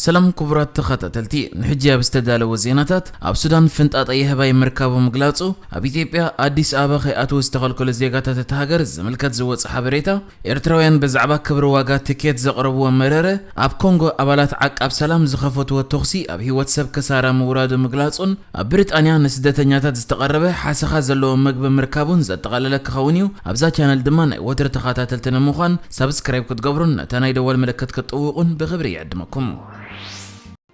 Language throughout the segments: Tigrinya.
سلام كبرات تخطتلتي نحجي بستدالو وزيناتات اب سودان فنطاط يهباي مركبو مغلاصو اب ኢትዮጵያ አዲስ አበባ ኸይአቱ ዝተኸልከለ ዜጋታት ተሃገር ዝምልከት ዝወጽ ሓበሬታ ኤርትራውያን በዛዕባ ክብር ዋጋ ትኬት ዘቅርቡ መረረ ኣብ ኮንጎ አባላት ዓቃብ ሰላም ዝኸፈትዎ ተኽሲ ኣብ ህይወት ሰብ ከሳራ መውራዱ መግላጹን ኣብ ብሪጣንያ ንስደተኛታት ዝተቀረበ ሓሰኻ ዘለዎ መግብ ምርካቡን ዘጠቃለለ ክኸውንዩ ኣብዛ ቻነል ድማ ናይ ወትር ተኸታተልትን ምዃን ሰብስክራይብ ክትገብሩን ተናይ ደወል ምልክት ክትጥውቁን ብኽብሪ ይዕድመኩም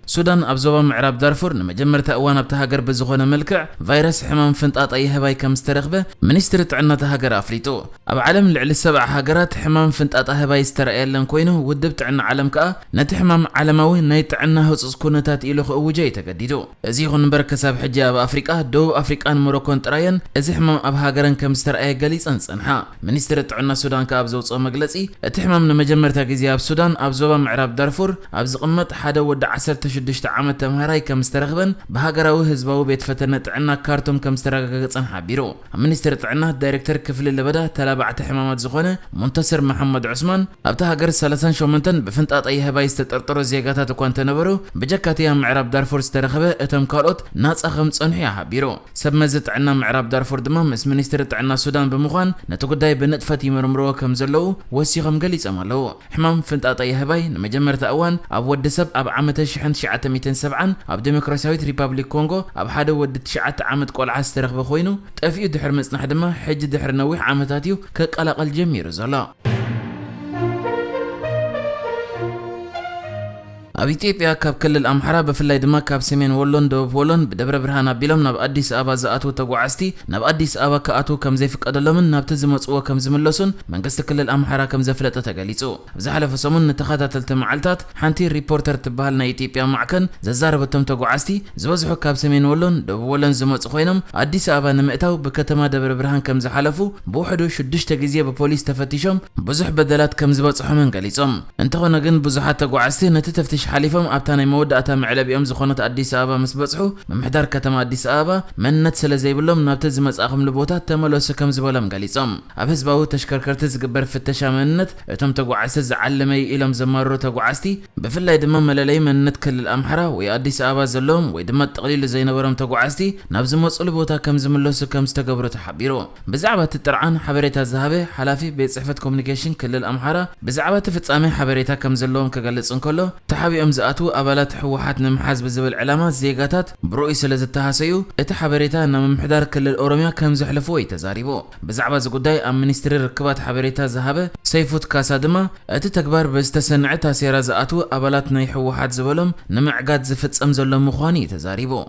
سودان أبزوبا معراب دارفور نمجمرة أوان بتهاجر بزخونة ملكع فيروس حمام فنطاط يهباي كمسترغبة منستر تعنا تهاجر أفريتو أب عالم لعل السبع هاجرات حمام فنطاط هباي استرأيل لنكوينه ودبت عنا عالم كأ نتحمام عالموي نيت عنا هوس كونتات إلخ أوجي تجديدو أزيخون بركساب حجاب أفريقيا دو أفريقيان موروكون تراين أزي حمام أب هاجرن كمسترأيل جليس أنسنها منستر تعنا سودان كأبزوج مجلسي تحمام نمجمرة تجزية سودان أبزوبا معراب دارفور أبز قمة حدا ود عسر شدشت عامة تمهراي كمسترغبن بهاجراو هزباو بيت فتنة عنا كارتون كمسترغبن حبيرو منستر عنا دايركتور كفل اللي بدا تلابع حمامات زخونه منتصر محمد عثمان ابتا هاجر سلسان شومنتن بفنطاط يهباي استطرطرو زيغاتات كون تنبرو بجكاتيا معراب دارفور استرغبه اتم كالوت ناص اخم صنحيا حبيرو سبمزت عنا معراب دارفور دما مس منستر عنا سودان بمخان نتغداي بنطفت يمرمرو كم زلو وسيخم غليصمالو حمام فنطاط يهباي نمجمرت اوان اب ودسب اب عامه شحن 1970 اب ديمقراطياويت ريبابليك كونغو اب حدا ود 9 عامت قلعه استرخبه خوينو طفيو دحر مصنح دما حج دحر نويح عامتاتيو كقلقل جمير زلا ኣብ ኢትዮጵያ ካብ ክልል ኣምሓራ ብፍላይ ድማ ካብ ሰሜን ወሎን ደቡብ ወሎን ብደብረ ብርሃን ኣቢሎም ናብ ኣዲስ ኣበባ ዝኣትዉ ተጓዓዝቲ ናብ ኣዲስ ኣበባ ከኣትዉ ከም ዘይፍቀደሎምን ናብቲ ዝመጽዎ ከም ዝምለሱን መንግስቲ ክልል ኣምሓራ ከም ዘፍለጠ ተገሊጹ ኣብ ዝሓለፈ ሰሙን ንተኸታተልቲ መዓልታት ሓንቲ ሪፖርተር ትበሃል ናይ ኢትዮጵያ ማዕከን ዘዛረበቶም ተጓዓዝቲ ዝበዝሑ ካብ ሰሜን ወሎን ደቡብ ወሎን ዝመጹ ኮይኖም ኣዲስ ኣበባ ንምእታው ብከተማ ደብረ ብርሃን ከም ዝሓለፉ ብውሕዱ 6 ግዜ ብፖሊስ ተፈቲሾም ብዙሕ በደላት ከም ዝበጽሖምን ገሊጾም እንተኾነ ግን ብዙሓት ተጓዓዝቲ ነቲ ተፍቲሽ حليفهم أبتاني مودة معلب يوم زخونة أديس أبا مسبصحو ممحدار كتما أديس أبا منت سلزي بلوم نابتز مزاقم لبوتات تملو سكم زبالم قليصم أبهز باو تشكركرتز قبر فتشا منت اتم تقوعسز علمي إلم زمارو تقوعستي بفلا يدمم ملالي منت كل الأمحرة ويا أديس أبا زلوم ويدمت تقليل زينا ورم تقوعستي نابز مصر لبوتا كم زملو سكم ستقبرو تحبيرو بزعبة الترعان حبريتا الزهبي حلافي بيت صحفة كومنيكيشن كل الأمحرة بزعبة تفتسامي حبريتا كم زلوم كقلصن كله تحابي زاتو أبالات حوحات نمحاز بزبل علامات زيغاتات برؤي سلز التهاسيو اتحابريتا نمحدار كل الأوروميا كم زحلفوي تزاريبو بزعبة زقوداي أم منستر ركبات حبريتا زهابة سيفوت كاسادما اتتكبار بستسنعتا سيرا زاتو أبالات ناي حوحات زبلهم نمعقات زفتس أمزل مخواني تزاريبو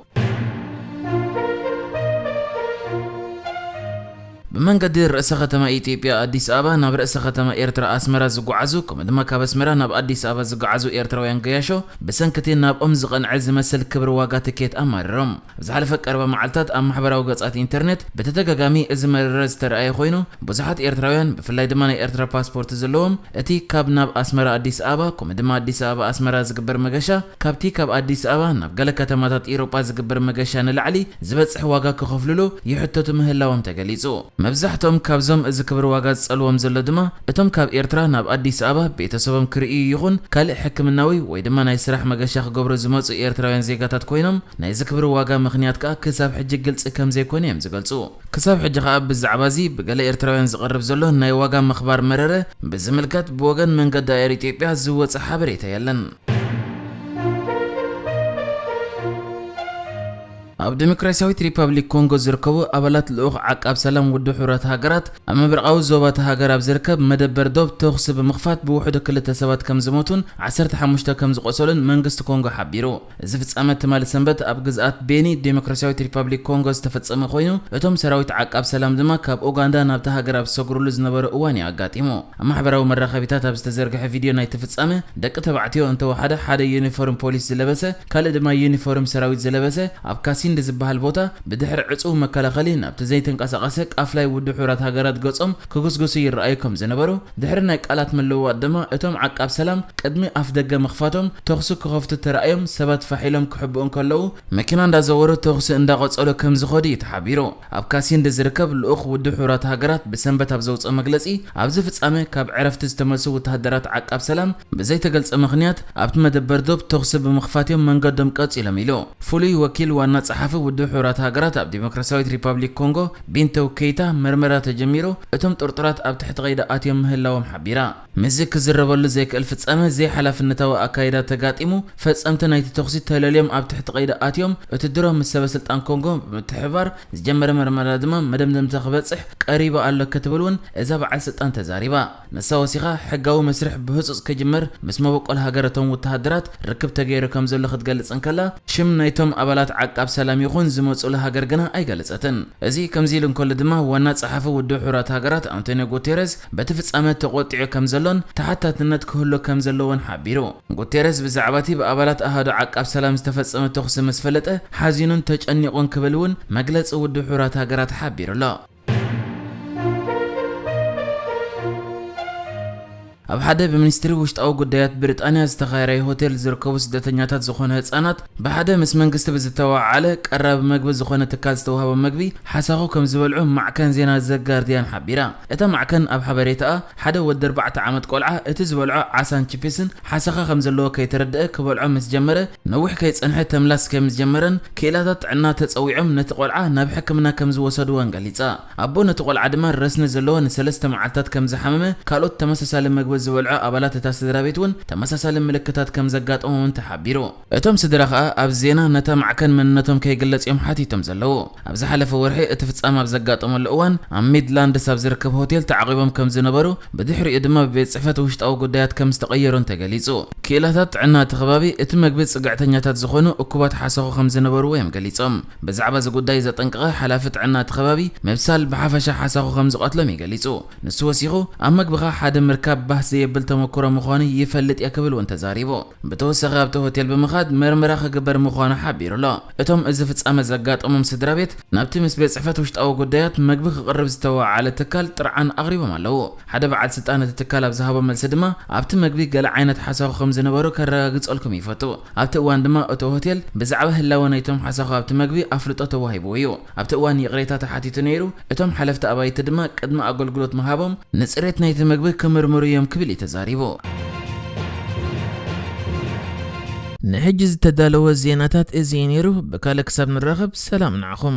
بمن قدر رأس ختمة إثيوبيا أديس أبا ناب رأس ختمة إيرترا أسمرا زقعزو كم دما كابسمرا ناب أديس أبا زقعزو إيرترا وينقياشو بسن كتير ناب أمزقن عز مسل كبر واقات كيت أمرهم زحلفك 4 معلتات أم حبرا وقصات إنترنت بتتقاقامي إزمر رز ترأي خوينو بزحات إيرتراويان بفلاي دماني إيرترا باسبورت زلوهم أتي كاب ناب أسمرا أديس أبا كم دما أديس أبا أسمرا زقبر مقاشا كابتي كاب أديس أبا ناب قلق كتماتات إيروبا زقبر مقاشا نلعلي زبتسح واقا كخفلولو يحطو تمهلاوهم تقليزو مبزحتهم كابزم إذا كبر واجد سألوهم زلدما اتم كاب إيرترا ناب أديس أبا بيتسبب كرئي يخون كال حكم النووي ويدما نايسرح مجاشخ قبر زموت إيرتراويان زيغاتات كوينم نايز كبر واجد مخنيات كساب حج قلص كم زي كونيم زقلصو كساب حج خاب بالزعبازي بقال إيرتراويان زقرب زلون ناي واجد مخبار مرره بزملكات بوغن من قد داير إثيوبيا زوت حبريتا يلن ኣብ ዲሞክራሲያዊት ሪፐብሊክ ኮንጎ ዝርከቡ ኣባላት ልኡኽ ዓቃብ ሰላም ውድ ሕብረት ሃገራት ኣብ ምብራቃዊ ዞባት ሃገር ኣብ ዝርከብ መደበር ዶብ ተኽሲ ብምኽፋት ብውሕዱ ክልተ ሰባት ከም ዝሞቱን 15 ከም ዝቆሰሉን መንግስቲ ኮንጎ ሓቢሩ እዚ ፍጻመ ትማል ሰንበት ኣብ ግዝኣት ቤኒ ዲሞክራሲያዊት ሪፐብሊክ ኮንጎ ዝተፈጸመ ኮይኑ እቶም ሰራዊት ዓቃብ ሰላም ድማ ካብ ኡጋንዳ ናብታ ሃገር ኣብ ዝሰግሩሉ ዝነበረ እዋን ኣጋጢሙ ኣብ ማሕበራዊ መራኸቢታት ኣብ ዝተዘርግሐ ቪድዮ ናይ ተፈጻመ ደቂ ተባዕትዮ እንተወሓደ ሓደ ዩኒፎርም ፖሊስ ዝለበሰ ካልእ ድማ ዩኒፎርም ሰራዊት ዝለበሰ ኣብ ካሲ ካሲን ዝባሃል ቦታ ብድሕሪ ዕጹው መከላኸሊ ናብቲ ዘይተንቀሳቐሰ ቃፍላይ ውድ ሕራት ሃገራት ገጾም ክጉስጉሱ ይረኣዩ ከም ዝነበሩ ድሕሪ ናይ ቃላት ምልውዋጥ ድማ እቶም ዓቃብ ሰላም ቅድሚ ኣፍ ደገ መኽፋቶም ተኽሱ ክኸፍቱ ተራእዮም ሰባት ፋሒሎም ክሕብኡ ከለዉ መኪና እንዳዘወሩ ተኽሱ እንዳቐጸሉ ከም ዝኸዱ ይተሓቢሩ ኣብ ካሲን ዝርከብ ልኡኽ ውድ ሕራት ሃገራት ብሰንበት ኣብ ዘውፅኦ መግለጺ ኣብዚ ፍጻሜ ካብ ዕረፍቲ ዝተመልሱ ወተሃደራት ዓቃብ ሰላም ብዘይተገልጸ ምኽንያት ኣብቲ መደበር ዶብ ተኽሱ ብምኽፋትዮም መንገዶም ቀጺሎም ኢሉ ፍሉይ ወኪል ዋና ጸሓፊ ውድ ሕራት ሃገራት ኣብ ዲሞክራሲያዊት ሪፐብሊክ ኮንጎ ቢንተው ኬይታ ምርመራ ተጀሚሩ እቶም ጥርጥራት ኣብ ትሕቲ ቀይዲ ኣትዮም ምህላዎም ሓቢራ ምዚ ክዝረበሉ ዘይክእል ፍጻሜ ዘይሓላፍነታዊ ኣካይዳ ተጋጢሙ ፈጸምቲ ናይቲ ተኽሲ ተለልዮም ኣብ ትሕቲ ቀይዲ ኣትዮም እቲ ድሮ ምስ ሰበስልጣን ኮንጎ ብምትሕብባር ዝጀመረ ምርመራ ድማ መደምደምታ ክበጽሕ ቀሪባ ኣሎ ክትብል እውን እዛ በዓል ስልጣን ተዛሪባ ነሳ ወሲኻ ሕጋዊ መስርሕ ብህጹጽ ክጅመር ምስ መበቆል ሃገረቶም ወተሃደራት ርክብ ተገይሩ ከም ዘሎ ክትገልጽ እንከላ ሽም ናይቶም ኣባላት ዓቃብ ሰላም ይኹን ዝመጹሉ ሃገር ግና ኣይገለጸትን እዚ ከምዚ ኢሉ እንከሎ ድማ ዋና ጸሓፊ ውድ ሕራት ሃገራት አንቶኒዮ ጉቴሬስ በቲ ፍጻሜ ተቆጢዑ ከም ዘሎን ተሓታትነት ክህሉ ከም ዘለዎን ሓቢሩ ጉቴሬስ ብዛዕባ እቲ ብኣባላት ኣሃዱ ዓቃብ ሰላም ዝተፈጸመ ተኽሲ ምስ ፈለጠ ሓዚኑን ተጨኒቑን ክብል እውን መግለጺ ውድ ሕራት ሃገራት ሓቢሩሎ ኣብ ሓደ ብሚኒስትሪ ውሽጣዊ ጉዳያት ብሪጣንያ ዝተኻየረ ሆቴል ዝርከቡ ስደተኛታት ዝኾነ ህፃናት ብሓደ ምስ መንግስቲ ብዝተዋዓለ ቀረብ መግቢ ዝኾነ ትካል ዝተዋሃበ መግቢ ሓሳኹ ከም ዝበልዑ ማዕከን ዜና ዘጋርዲያን ሓቢራ እታ ማዕከን ኣብ ሓበሬታኣ ሓደ ወዲ 4 ዓመት ቆልዓ እቲ ዝበልዖ ዓሳን ቺፕስን ሓሳኻ ከም ዘለዎ ከይተረድአ ክበልዖ ምስ ጀመረ ነዊሕ ከይጸንሐ ተምላስ ከም ዝጀመረን ክኢላታት ጥዕና ተጸዊዖም ነቲ ቆልዓ ናብ ሕክምና ከም ዝወሰድዎን ገሊጻ ኣቦ ነቲ ቆልዓ ድማ ረስኒ ዘለዎ ንሰለስተ መዓልታት ከም ዝሓመመ ካልኦት ተመሳሳሊ መግቢ ዝበልዑ ኣባላት እታ ስድራቤት እውን ተመሳሳሊ ምልክታት ከም ዘጋጠሞም ተሓቢሩ እቶም ስድራ ከዓ ኣብ ዜና ነታ ማዕከን መንነቶም ከይግለጽዮም ሓቲቶም ዘለዉ ኣብ ዝሓለፈ ወርሒ እቲ ፍጻመ ኣብ ዘጋጠመሉ እዋን ኣብ ሚድላንድስ ኣብ ዝርከብ ሆቴል ተዓቂቦም ከም ዝነበሩ ብድሕሪኡ ድማ ብቤት ጽሕፈት ውሽጣዊ ጉዳያት ከም ዝተቐየሩን ተገሊጹ ክኢላታት ጥዕና እቲ ከባቢ እቲ መግቢ ጽግዕተኛታት ዝኾኑ እኩባት ሓሳኹ ከም ዝነበሩ እዮም ገሊጾም ብዛዕባ እዚ ጉዳይ ዘጠንቀቐ ሓላፊ ጥዕና እቲ ከባቢ ምብሳል ብሓፈሻ ሓሳኹ ከም ዝቐትሎም ይገሊጹ ንሱ ወሲኹ ኣብ መግቢኻ ሓደ ምርካብ ባህ የብል ተመክሮ ምዃኑ ይፈልጥ የክብል ወን ተዛሪቦ ብተወሰኺ ኣብቲ ሆቴል ብምኻድ ምርመራ ክግበር ምዃኑ ሓቢሩሎ እቶም እዚ ፍጻመ ዘጋጠሞም ስድራቤት ናብቲ ምስ ቤት ጽሕፈት ውሽጣዊ ጉዳያት መግቢ ክቕርብ ዝተዋዓለ ትካል ጥርዓን ኣቕሪቦም ኣለዉ ሓደ በዓል ስልጣን እቲ ትካል ኣብ ዝሃቦ መልሲ ድማ ኣብቲ መግቢ ገለ ዓይነት ሓሳኹ ከም ዝነበሩ ከረጋግጸልኩም ይፈቱ ኣብቲ እዋን ድማ እቲ ሆቴል ብዛዕባ ህላወ ናይቶም ሓሳኹ ኣብቲ መግቢ ኣፍልጦ ተዋሂብዎ እዩ ኣብቲ እዋን ይቕሬታ ተሓቲቱ ነይሩ እቶም ሓለፍቲ ኣባይቲ ድማ ቅድሚ ኣገልግሎት ምሃቦም ንጽሬት ናይቲ መግቢ ክምርምሩ እዮም ክብል ተዛሪቦ نحجز تدالو الزيناتات ازينيرو بكالك ساب نرغب سلام نعخم